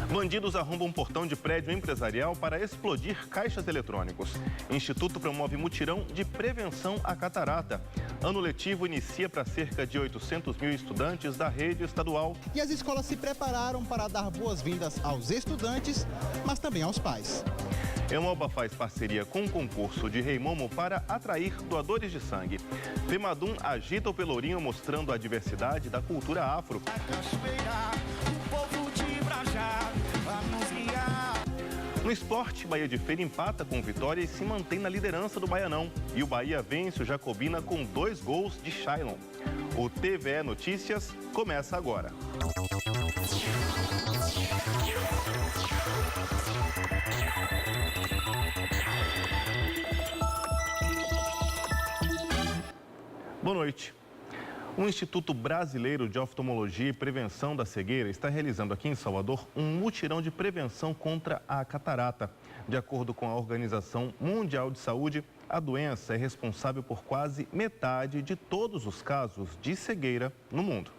Bandidos arrombam um portão de prédio empresarial para explodir caixas eletrônicos. Instituto promove mutirão de prevenção à catarata. Ano letivo inicia para cerca de 800 mil estudantes da rede estadual. E as escolas se prepararam para dar boas-vindas aos estudantes, mas também aos pais. Hemoba faz parceria com o concurso de Rei Momo para atrair doadores de sangue. Femadum agita o Pelourinho mostrando a diversidade da cultura afro. No esporte, Bahia de Feira empata com Vitória e se mantém na liderança do Baianão. E o Bahia vence o Jacobina com 2 gols de Shailon. O TVE Notícias começa agora. Boa noite. O Instituto Brasileiro de Oftalmologia e Prevenção da Cegueira está realizando aqui em Salvador um mutirão de prevenção contra a catarata. De acordo com a Organização Mundial de Saúde, a doença é responsável por quase metade de todos os casos de cegueira no mundo.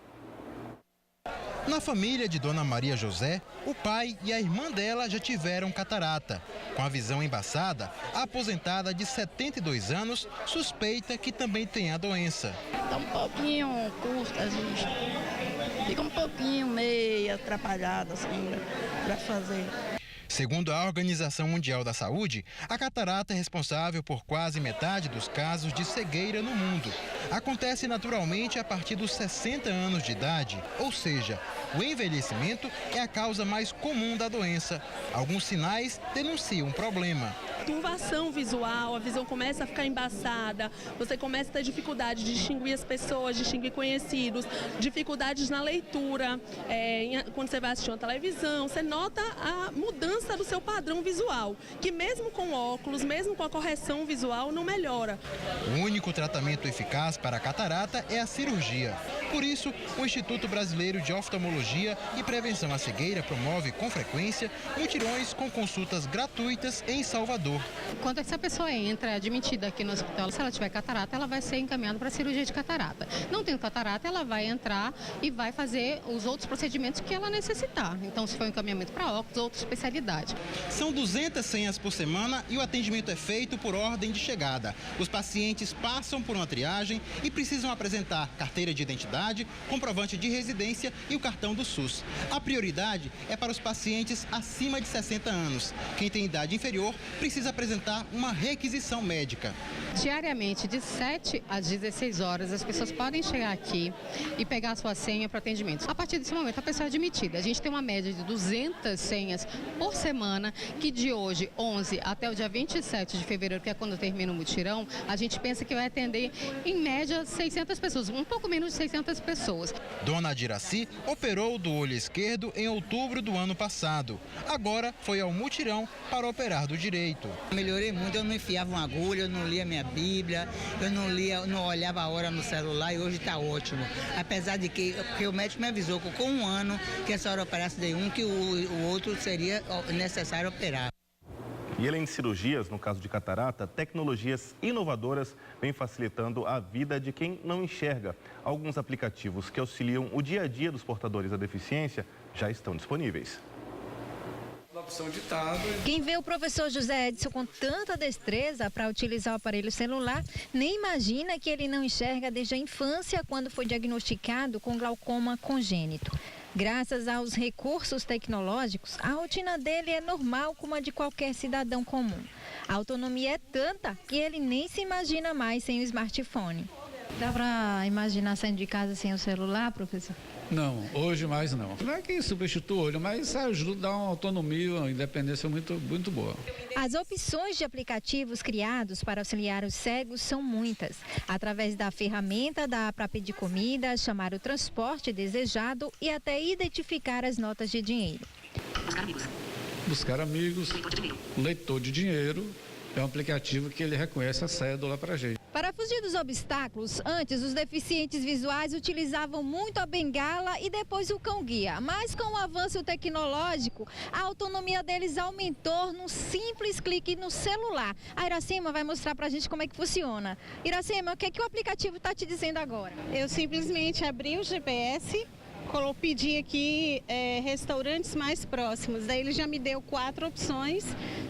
Na família de Dona Maria José, o pai e a irmã dela já tiveram catarata. Com a visão embaçada, a aposentada de 72 anos suspeita que também tem a doença. Está um pouquinho curta, a gente fica um pouquinho meio atrapalhada assim para fazer. Segundo a Organização Mundial da Saúde, a catarata é responsável por quase metade dos casos de cegueira no mundo. Acontece naturalmente a partir dos 60 anos de idade, ou seja, o envelhecimento é a causa mais comum da doença. Alguns sinais denunciam um problema. Turvação visual, a visão começa a ficar embaçada, você começa a ter dificuldade de distinguir as pessoas, distinguir conhecidos, dificuldades na leitura, quando você vai assistir uma televisão, você nota a mudança do seu padrão visual, que mesmo com óculos, mesmo com a correção visual, não melhora. O único tratamento eficaz para a catarata é a cirurgia. Por isso, o Instituto Brasileiro de Oftalmologia e Prevenção à Cegueira promove com frequência mutirões com consultas gratuitas em Salvador. Quando essa pessoa entra admitida aqui no hospital, se ela tiver catarata, ela vai ser encaminhada para a cirurgia de catarata. Não tendo catarata, ela vai entrar e vai fazer os outros procedimentos que ela necessitar. Então, se for um encaminhamento para óculos, outra especialidade. São 200 senhas por semana e o atendimento é feito por ordem de chegada. Os pacientes passam por uma triagem e precisam apresentar carteira de identidade, comprovante de residência e o cartão do SUS. A prioridade é para os pacientes acima de 60 anos. Quem tem idade inferior precisa apresentar uma requisição médica. Diariamente, de 7 às 16 horas, as pessoas podem chegar aqui e pegar a sua senha para atendimento. A partir desse momento, a pessoa é admitida. A gente tem uma média de 200 senhas por semana, que de hoje, 11, até o dia 27 de fevereiro, que é quando termina o mutirão, a gente pensa que vai atender, em média, 600 pessoas, um pouco menos de 600 pessoas. Dona Adiraci operou do olho esquerdo em outubro do ano passado. Agora foi ao mutirão para operar do direito. Melhorei muito, eu não enfiava uma agulha, eu não lia minha Bíblia, eu não olhava a hora no celular e hoje está ótimo. Apesar de que o médico me avisou que com um ano que essa hora operasse de um, que o outro seria necessário operar. E além de cirurgias, no caso de catarata, tecnologias inovadoras vêm facilitando a vida de quem não enxerga. Alguns aplicativos que auxiliam o dia a dia dos portadores da deficiência já estão disponíveis. Quem vê o professor José Edson com tanta destreza para utilizar o aparelho celular, nem imagina que ele não enxerga desde a infância, quando foi diagnosticado com glaucoma congênito. Graças aos recursos tecnológicos, a rotina dele é normal como a de qualquer cidadão comum. A autonomia é tanta que ele nem se imagina mais sem o smartphone. Dá para imaginar saindo de casa sem o celular, professor? Não, hoje mais não. Não é que substitui o olho, mas ajuda, dá uma autonomia, uma independência muito boa. As opções de aplicativos criados para auxiliar os cegos são muitas. Através da ferramenta dá para pedir comida, chamar o transporte desejado e até identificar as notas de dinheiro. Buscar amigos, leitor de dinheiro. É um aplicativo que ele reconhece a cédula para a gente. Para fugir dos obstáculos, antes os deficientes visuais utilizavam muito a bengala e depois o cão-guia. Mas com o avanço tecnológico, a autonomia deles aumentou num simples clique no celular. A Iracema vai mostrar para a gente como é que funciona. Iracema, o que é que o aplicativo está te dizendo agora? Eu simplesmente abri o GPS pedi aqui restaurantes mais próximos. Daí ele já me deu 4 opções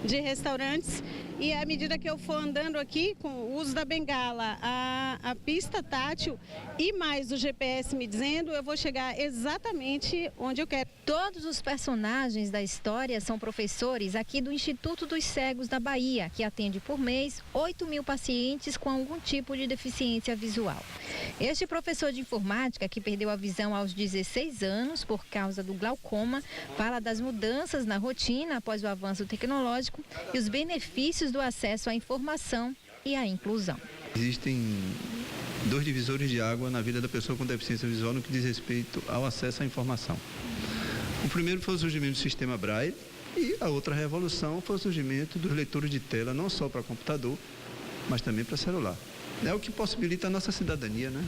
de restaurantes e à medida que eu for andando aqui com o uso da bengala, a pista tátil e mais o GPS me dizendo, eu vou chegar exatamente onde eu quero. Todos os personagens da história são professores aqui do Instituto dos Cegos da Bahia, que atende por mês 8.000 pacientes com algum tipo de deficiência visual. Este professor de informática, que perdeu a visão aos 16 anos por causa do glaucoma, fala das mudanças na rotina após o avanço tecnológico e os benefícios do acesso à informação e à inclusão. Existem 2 divisores de água na vida da pessoa com deficiência visual no que diz respeito ao acesso à informação. O primeiro foi o surgimento do sistema Braille e a outra revolução foi o surgimento dos leitores de tela, não só para computador, mas também para celular. É o que possibilita a nossa cidadania, né?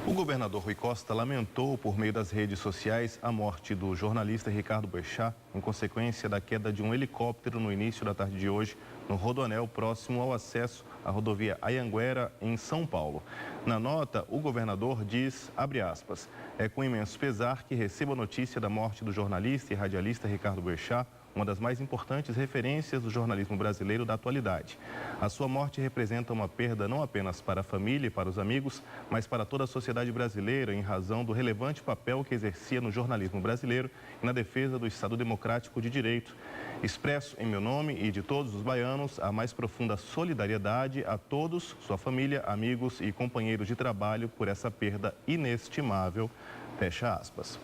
O governador Rui Costa lamentou, por meio das redes sociais, a morte do jornalista Ricardo Boechat, em consequência da queda de um helicóptero no início da tarde de hoje, no Rodoanel, próximo ao acesso à rodovia Anhanguera, em São Paulo. Na nota, o governador diz, abre aspas, é com imenso pesar que recebo a notícia da morte do jornalista e radialista Ricardo Boechat, uma das mais importantes referências do jornalismo brasileiro da atualidade. A sua morte representa uma perda não apenas para a família e para os amigos, mas para toda a sociedade brasileira, em razão do relevante papel que exercia no jornalismo brasileiro e na defesa do Estado Democrático de Direito. Expresso em meu nome e de todos os baianos a mais profunda solidariedade a todos, sua família, amigos e companheiros de trabalho por essa perda inestimável. Fecha aspas.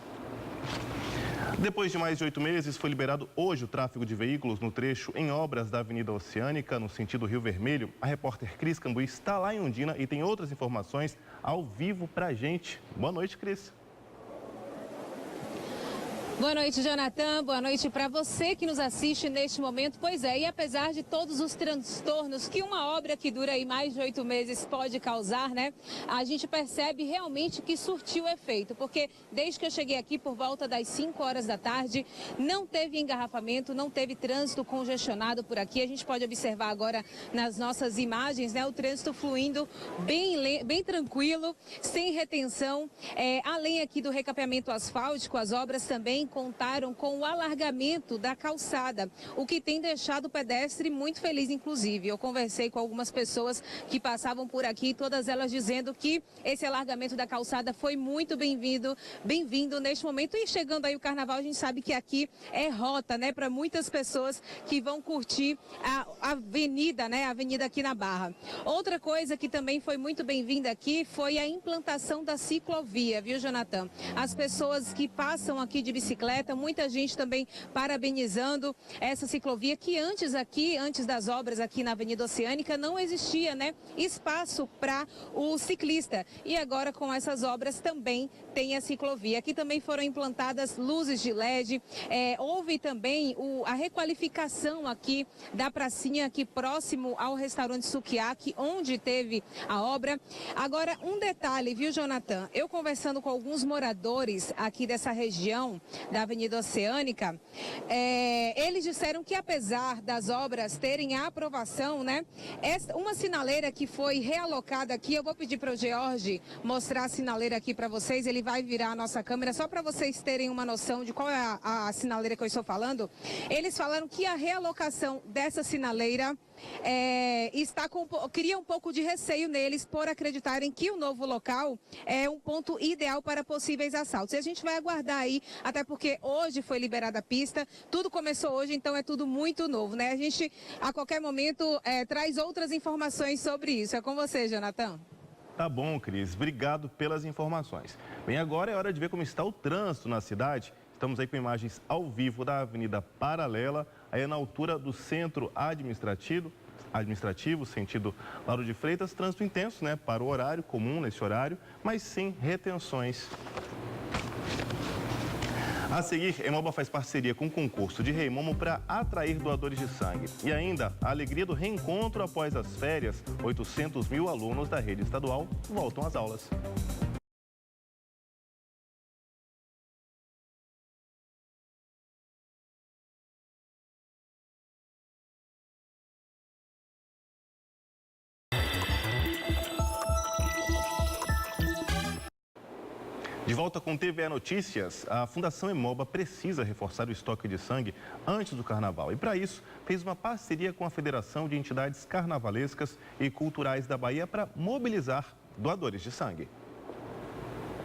Depois de mais de 8 meses, foi liberado hoje o tráfego de veículos no trecho em obras da Avenida Oceânica, no sentido Rio Vermelho. A repórter Cris Cambuí está lá em Ondina e tem outras informações ao vivo pra gente. Boa noite, Cris. Boa noite, Jonathan. Boa noite para você que nos assiste neste momento. Pois é, e apesar de todos os transtornos que uma obra que dura aí mais de 8 meses pode causar, né? A gente percebe realmente que surtiu efeito, porque desde que eu cheguei aqui por volta das 5 horas da tarde, não teve engarrafamento, não teve trânsito congestionado por aqui. A gente pode observar agora nas nossas imagens, né? O trânsito fluindo bem tranquilo, sem retenção. Além aqui do recapeamento asfáltico, as obras também contaram com o alargamento da calçada, o que tem deixado o pedestre muito feliz, inclusive. Eu conversei com algumas pessoas que passavam por aqui, todas elas dizendo que esse alargamento da calçada foi muito bem-vindo neste momento. E chegando aí o carnaval, a gente sabe que aqui é rota, né, para muitas pessoas que vão curtir a avenida, né, a avenida aqui na Barra. Outra coisa que também foi muito bem-vinda aqui foi a implantação da ciclovia, viu, Jonathan? As pessoas que passam aqui de bicicleta, muita gente também parabenizando essa ciclovia que antes das obras aqui na Avenida Oceânica, não existia, né, espaço para o ciclista. E agora com essas obras também tem a ciclovia. Aqui também foram implantadas luzes de LED, houve também a requalificação aqui da pracinha aqui próximo ao restaurante Sukiyaki, onde teve a obra. Agora, um detalhe, viu, Jonathan? Eu conversando com alguns moradores aqui dessa região da Avenida Oceânica, eles disseram que apesar das obras terem a aprovação, né, uma sinaleira que foi realocada aqui, eu vou pedir para o George mostrar a sinaleira aqui para vocês, ele vai virar a nossa câmera só para vocês terem uma noção de qual é a sinaleira que eu estou falando. Eles falaram que a realocação dessa sinaleira cria um pouco de receio neles por acreditarem que o novo local é um ponto ideal para possíveis assaltos. E a gente vai aguardar aí, até porque hoje foi liberada a pista, tudo começou hoje, então é tudo muito novo, né? A gente, a qualquer momento, traz outras informações sobre isso. É com você, Jonathan. Tá bom, Cris. Obrigado pelas informações. Bem, agora é hora de ver como está o trânsito na cidade. Estamos aí com imagens ao vivo da Avenida Paralela, aí na altura do Centro Administrativo, sentido Lauro de Freitas, trânsito intenso, né, para o horário comum nesse horário, mas sem retenções. A seguir, Hemoba faz parceria com o concurso de Hemomo para atrair doadores de sangue. E ainda, a alegria do reencontro após as férias, 800 mil alunos da rede estadual voltam às aulas. De volta com TVE Notícias, a Fundação Emoba precisa reforçar o estoque de sangue antes do carnaval. E para isso, fez uma parceria com a Federação de Entidades Carnavalescas e Culturais da Bahia para mobilizar doadores de sangue.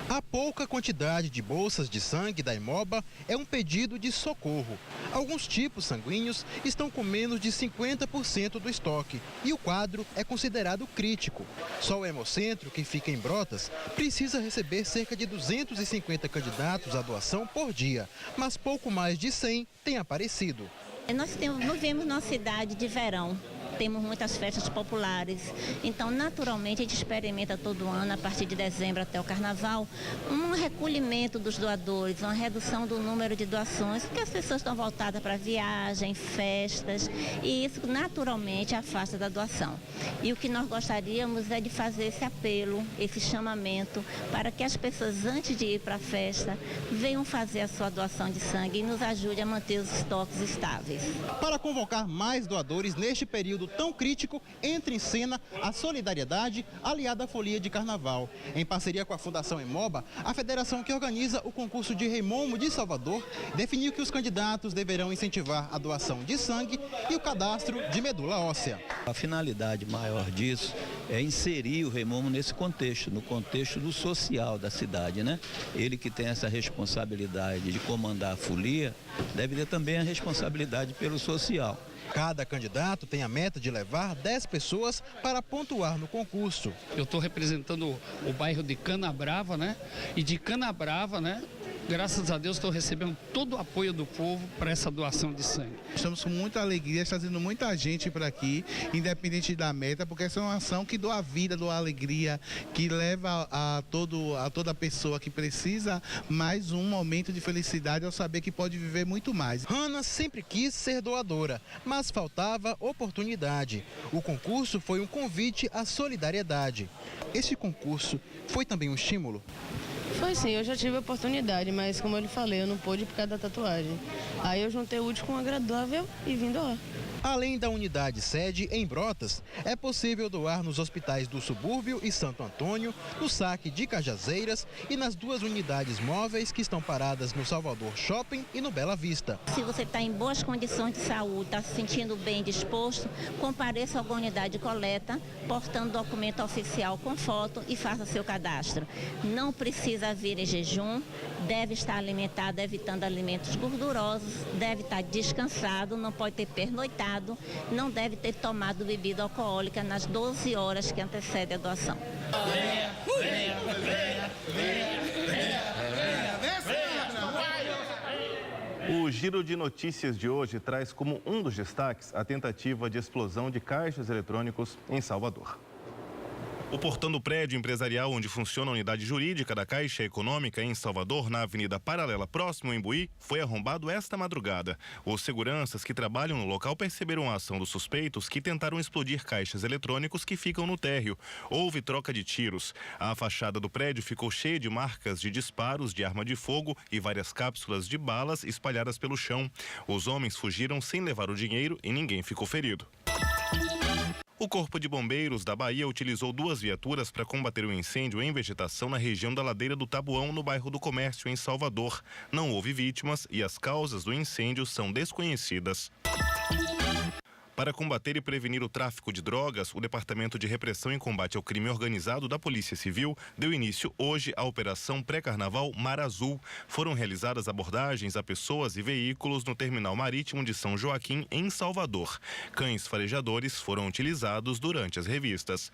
A pouca quantidade de bolsas de sangue da Emoba é um pedido de socorro. Alguns tipos sanguíneos estão com menos de 50% do estoque e o quadro é considerado crítico. Só o Hemocentro, que fica em Brotas, precisa receber cerca de 250 candidatos à doação por dia, mas pouco mais de 100 têm aparecido. Nós vivemos numa cidade de verão. Temos muitas festas populares, então naturalmente a gente experimenta todo ano, a partir de dezembro até o carnaval, um recolhimento dos doadores, uma redução do número de doações, porque as pessoas estão voltadas para viagem, festas, e isso naturalmente afasta da doação. E o que nós gostaríamos é de fazer esse apelo, esse chamamento, para que as pessoas antes de ir para a festa venham fazer a sua doação de sangue e nos ajude a manter os estoques estáveis. Para convocar mais doadores neste período tão crítico, entra em cena a Solidariedade aliada à Folia de Carnaval. Em parceria com a Fundação Emoba, a federação que organiza o concurso de Remomo de Salvador definiu que os candidatos deverão incentivar a doação de sangue e o cadastro de medula óssea. A finalidade maior disso é inserir o Remomo nesse contexto, no contexto do social da cidade, né? Ele que tem essa responsabilidade de comandar a folia, deve ter também a responsabilidade pelo social. Cada candidato tem a meta de levar 10 pessoas para pontuar no concurso. Eu estou representando o bairro de Canabrava, né? E de Canabrava, né? Graças a Deus estou recebendo todo o apoio do povo para essa doação de sangue. Estamos com muita alegria, trazendo muita gente para aqui, independente da meta, porque essa é uma ação que doa vida, doa alegria, que leva a toda pessoa que precisa mais um momento de felicidade ao saber que pode viver muito mais. Hanna sempre quis ser doadora, mas faltava oportunidade. O concurso foi um convite à solidariedade. Esse concurso foi também um estímulo? Foi sim, eu já tive a oportunidade, mas como eu lhe falei, eu não pude por causa da tatuagem. Aí eu juntei o útil com o agradável e vim doar. Além da unidade sede em Brotas, é possível doar nos hospitais do Subúrbio e Santo Antônio, no Saque de Cajazeiras e nas 2 unidades móveis que estão paradas no Salvador Shopping e no Bela Vista. Se você está em boas condições de saúde, está se sentindo bem disposto, compareça a alguma unidade de coleta, portando documento oficial com foto e faça seu cadastro. Não precisa vir em jejum, deve estar alimentado, evitando alimentos gordurosos, deve estar descansado, não pode ter pernoitado, não deve ter tomado bebida alcoólica nas 12 horas que antecedem a doação. O Giro de Notícias de hoje traz como um dos destaques a tentativa de explosão de caixas eletrônicos em Salvador. O portão do prédio empresarial onde funciona a unidade jurídica da Caixa Econômica em Salvador, na Avenida Paralela, próximo ao Imbuí, foi arrombado esta madrugada. Os seguranças que trabalham no local perceberam a ação dos suspeitos que tentaram explodir caixas eletrônicos que ficam no térreo. Houve troca de tiros. A fachada do prédio ficou cheia de marcas de disparos de arma de fogo e várias cápsulas de balas espalhadas pelo chão. Os homens fugiram sem levar o dinheiro e ninguém ficou ferido. O Corpo de Bombeiros da Bahia utilizou 2 viaturas para combater o incêndio em vegetação na região da Ladeira do Tabuão, no bairro do Comércio, em Salvador. Não houve vítimas e as causas do incêndio são desconhecidas. Para combater e prevenir o tráfico de drogas, o Departamento de Repressão e Combate ao Crime Organizado da Polícia Civil deu início hoje à Operação Pré-Carnaval Mar Azul. Foram realizadas abordagens a pessoas e veículos no Terminal Marítimo de São Joaquim, em Salvador. Cães farejadores foram utilizados durante as revistas.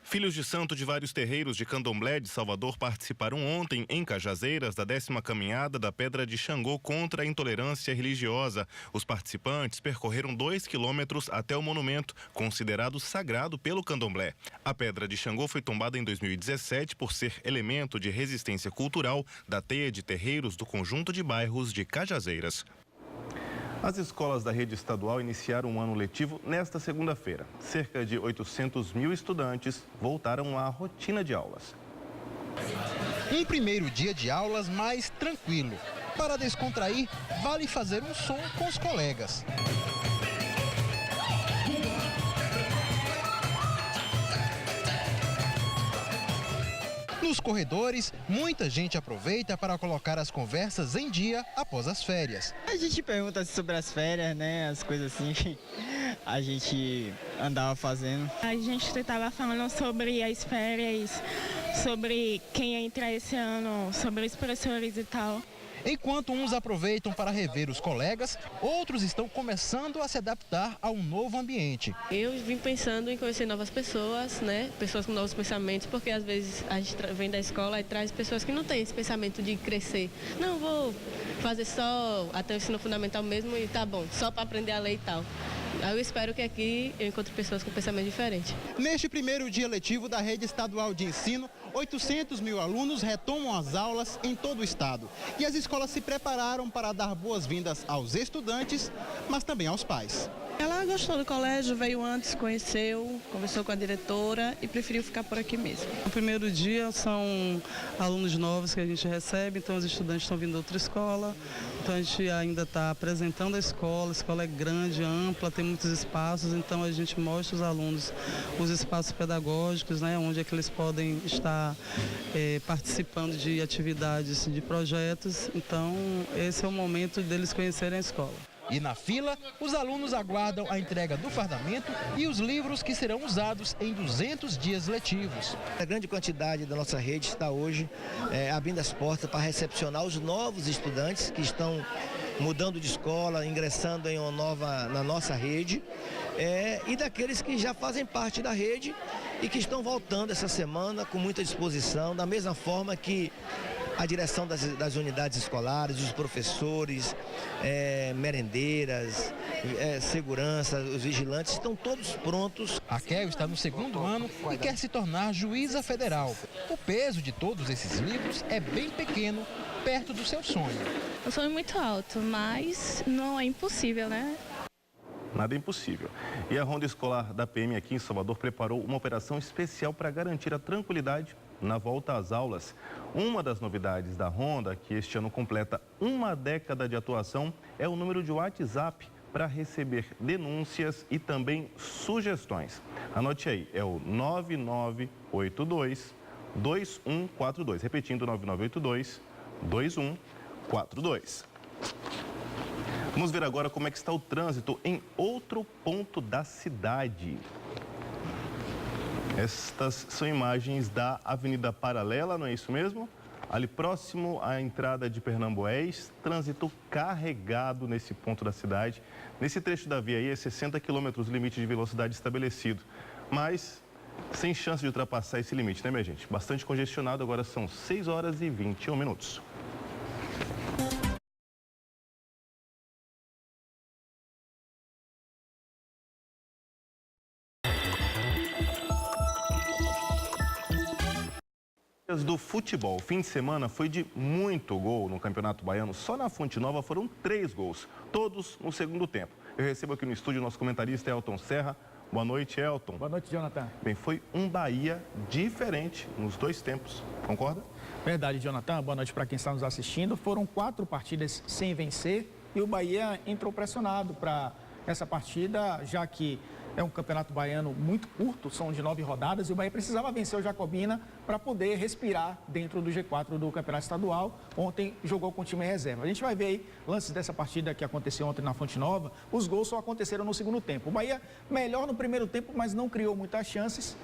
Filhos de santo de vários terreiros de Candomblé de Salvador participaram ontem em Cajazeiras da 10ª caminhada da Pedra de Xangô contra a intolerância religiosa. Os participantes percorreram 2 quilômetros até o monumento, considerado sagrado pelo Candomblé. A Pedra de Xangô foi tombada em 2017 por ser elemento de resistência cultural da teia de terreiros do conjunto de bairros de Cajazeiras. As escolas da rede estadual iniciaram um ano letivo nesta segunda-feira. Cerca de 800 mil estudantes voltaram à rotina de aulas. Um primeiro dia de aulas mais tranquilo. Para descontrair, vale fazer um som com os colegas. Nos corredores, muita gente aproveita para colocar as conversas em dia após as férias. A gente pergunta sobre as férias, né, as coisas assim que a gente andava fazendo. A gente estava falando sobre as férias, sobre quem ia entrar esse ano, sobre os professores e tal. Enquanto uns aproveitam para rever os colegas, outros estão começando a se adaptar a um novo ambiente. Eu vim pensando em conhecer novas pessoas, né? Pessoas com novos pensamentos, porque às vezes a gente vem da escola e traz pessoas que não têm esse pensamento de crescer. Não, vou fazer só até o ensino fundamental mesmo e tá bom, só para aprender a ler e tal. Eu espero que aqui eu encontre pessoas com pensamento diferente. Neste primeiro dia letivo da rede estadual de ensino, 800 mil alunos retomam as aulas em todo o estado. E as escolas se prepararam para dar boas-vindas aos estudantes, mas também aos pais. Ela gostou do colégio, veio antes, conheceu, conversou com a diretora e preferiu ficar por aqui mesmo. No primeiro dia são alunos novos que a gente recebe, então os estudantes estão vindo de outra escola, então a gente ainda está apresentando a escola é grande, ampla, tem muitos espaços, então a gente mostra aos alunos os espaços pedagógicos, né, onde é que eles podem estar participando de atividades, de projetos, então esse é o momento deles conhecerem a escola. E na fila, os alunos aguardam a entrega do fardamento e os livros que serão usados em 200 dias letivos. A grande quantidade da nossa rede está hoje abrindo as portas para recepcionar os novos estudantes que estão mudando de escola, ingressando em na nossa rede, e daqueles que já fazem parte da rede e que estão voltando essa semana com muita disposição, da mesma forma que a direção das unidades escolares, os professores, merendeiras, segurança, os vigilantes, estão todos prontos. A Kel está no segundo ano e quer se tornar juíza federal. O peso de todos esses livros é bem pequeno, perto do seu sonho. O sonho é muito alto, mas não é impossível, né? Nada é impossível. E a Ronda Escolar da PM aqui em Salvador preparou uma operação especial para garantir a tranquilidade na volta às aulas. Uma das novidades da Ronda, que este ano completa uma década de atuação, é o número de WhatsApp para receber denúncias e também sugestões. Anote aí, é o 9982-2142. Repetindo, 9982-2142. Vamos ver agora como é que está o trânsito em outro ponto da cidade. Estas são imagens da Avenida Paralela, não é isso mesmo? Ali próximo à entrada de Pernambués, trânsito carregado nesse ponto da cidade. Nesse trecho da via aí é 60 km limite de velocidade estabelecido, mas sem chance de ultrapassar esse limite, né, minha gente? Bastante congestionado, agora são 6 horas e 21 minutos. Do futebol, fim de semana foi de muito gol no Campeonato Baiano. Só na Fonte Nova foram 3 gols, todos no segundo tempo. Eu recebo aqui no estúdio o nosso comentarista Elton Serra. Boa noite, Elton. Boa noite, Jonathan. Bem, foi um Bahia diferente nos 2 tempos, concorda? Verdade, Jonathan. Boa noite para quem está nos assistindo. Foram 4 partidas sem vencer e o Bahia entrou pressionado para essa partida, já que é um campeonato baiano muito curto, são de 9 rodadas, e o Bahia precisava vencer o Jacobina para poder respirar dentro do G4 do campeonato estadual. Ontem jogou com o time em reserva. A gente vai ver aí lances dessa partida que aconteceu ontem na Fonte Nova. Os gols só aconteceram no segundo tempo. O Bahia melhor no primeiro tempo, mas não criou muitas chances.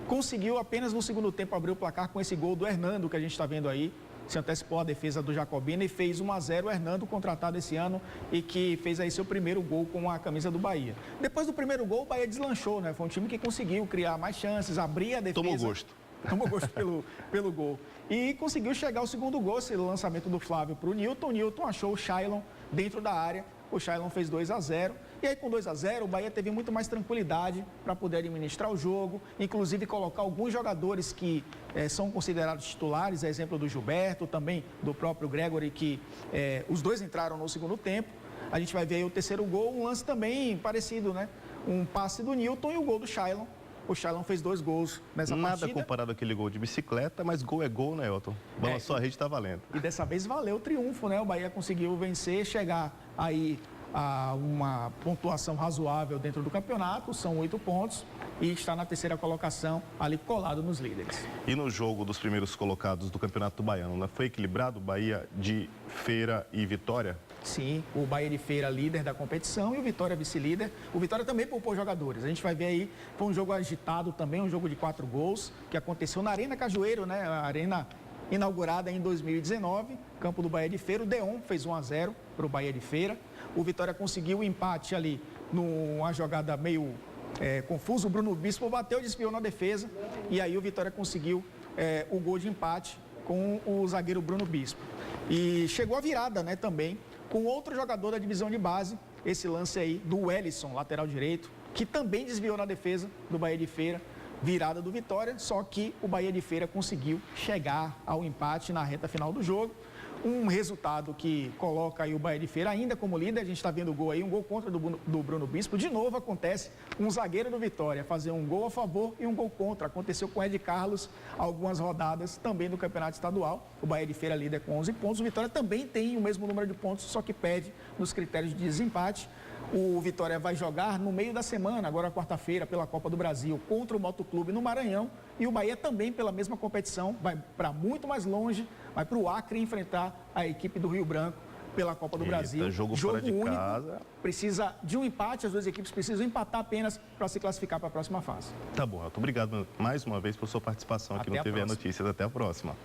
Conseguiu apenas no segundo tempo abrir o placar com esse gol do Hernando, que a gente está vendo aí. Se antecipou a defesa do Jacobina e fez 1-0. O Hernando, contratado esse ano e que fez aí seu primeiro gol com a camisa do Bahia. Depois do primeiro gol, o Bahia deslanchou, né? Foi um time que conseguiu criar mais chances, abrir a defesa. Tomou gosto. Tomou gosto pelo gol. E conseguiu chegar ao segundo gol, esse lançamento do Flávio para o Newton. O Newton achou o Shailon dentro da área. O Shailon fez 2-0. E aí, com 2-0, o Bahia teve muito mais tranquilidade para poder administrar o jogo, inclusive colocar alguns jogadores que são considerados titulares, a exemplo do Gilberto, também do próprio Gregory, que os dois entraram no segundo tempo. A gente vai ver aí o terceiro gol, um lance também parecido, né? Um passe do Newton e o gol do Shailon. O Shailon fez 2 gols nessa partida. Nada comparado àquele gol de bicicleta, mas gol é gol, né, Elton? Balançou a rede, está valendo. E dessa vez valeu o triunfo, né? O Bahia conseguiu vencer, chegar aí uma pontuação razoável dentro do campeonato, são 8 pontos e está na terceira colocação, ali colado nos líderes. E no jogo dos primeiros colocados do Campeonato Baiano, né? Foi equilibrado Bahia de Feira e Vitória? Sim, o Bahia de Feira líder da competição e o Vitória vice-líder. O Vitória também poupou jogadores. A gente vai ver aí, foi um jogo agitado também, um jogo de 4 gols, que aconteceu na Arena Cajueiro, né? A arena inaugurada em 2019, campo do Bahia de Feira. O Deon fez 1-0 para o Bahia de Feira. O Vitória conseguiu o empate ali numa jogada meio confusa. O Bruno Bispo bateu, desviou na defesa e aí o Vitória conseguiu o gol de empate com o zagueiro Bruno Bispo. E chegou a virada, né, também com outro jogador da divisão de base, esse lance aí do Wellison, lateral direito, que também desviou na defesa do Bahia de Feira. Virada do Vitória, só que o Bahia de Feira conseguiu chegar ao empate na reta final do jogo. Um resultado que coloca aí o Bahia de Feira ainda como líder. A gente está vendo o gol aí, um gol contra do Bruno Bispo. De novo acontece um zagueiro do Vitória fazer um gol a favor e um gol contra. Aconteceu com o Ed Carlos algumas rodadas também no Campeonato Estadual. O Bahia de Feira líder com 11 pontos. O Vitória também tem o mesmo número de pontos, só que perde nos critérios de desempate. O Vitória vai jogar no meio da semana, agora quarta-feira, pela Copa do Brasil, contra o Motoclube no Maranhão. E o Bahia também, pela mesma competição, vai para muito mais longe, vai para o Acre enfrentar a equipe do Rio Branco pela Copa do Brasil. Jogo fora de único, casa. Precisa de um empate, as duas equipes precisam empatar apenas para se classificar para a próxima fase. Tá bom, Elton. Obrigado mais uma vez por sua participação aqui no TV Notícias. Até a próxima.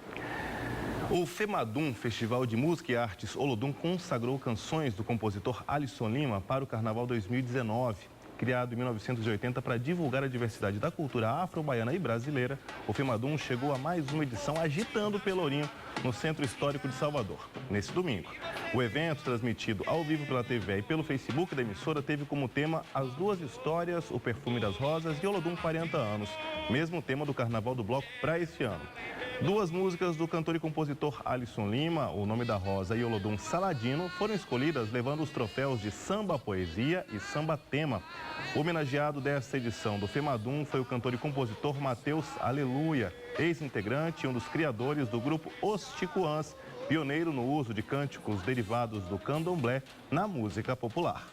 O FEMADUM, Festival de Música e Artes Olodum, consagrou canções do compositor Alisson Lima para o Carnaval 2019. Criado em 1980 para divulgar a diversidade da cultura afro-baiana e brasileira, o FEMADUM chegou a mais uma edição agitando o Pelourinho no Centro Histórico de Salvador, nesse domingo. O evento, transmitido ao vivo pela TV e pelo Facebook da emissora, teve como tema As Duas Histórias, O Perfume das Rosas e Olodum 40 anos, mesmo tema do Carnaval do Bloco para este ano. Duas músicas do cantor e compositor Alisson Lima, O Nome da Rosa e Olodum Saladino, foram escolhidas levando os troféus de Samba Poesia e Samba Tema. O homenageado desta edição do FEMADUM foi o cantor e compositor Matheus Aleluia, ex-integrante e um dos criadores do grupo Os Ticuãs, pioneiro no uso de cânticos derivados do candomblé na música popular.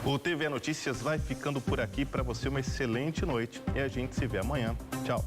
O TV Notícias vai ficando por aqui. Para você, uma excelente noite e a gente se vê amanhã. Tchau.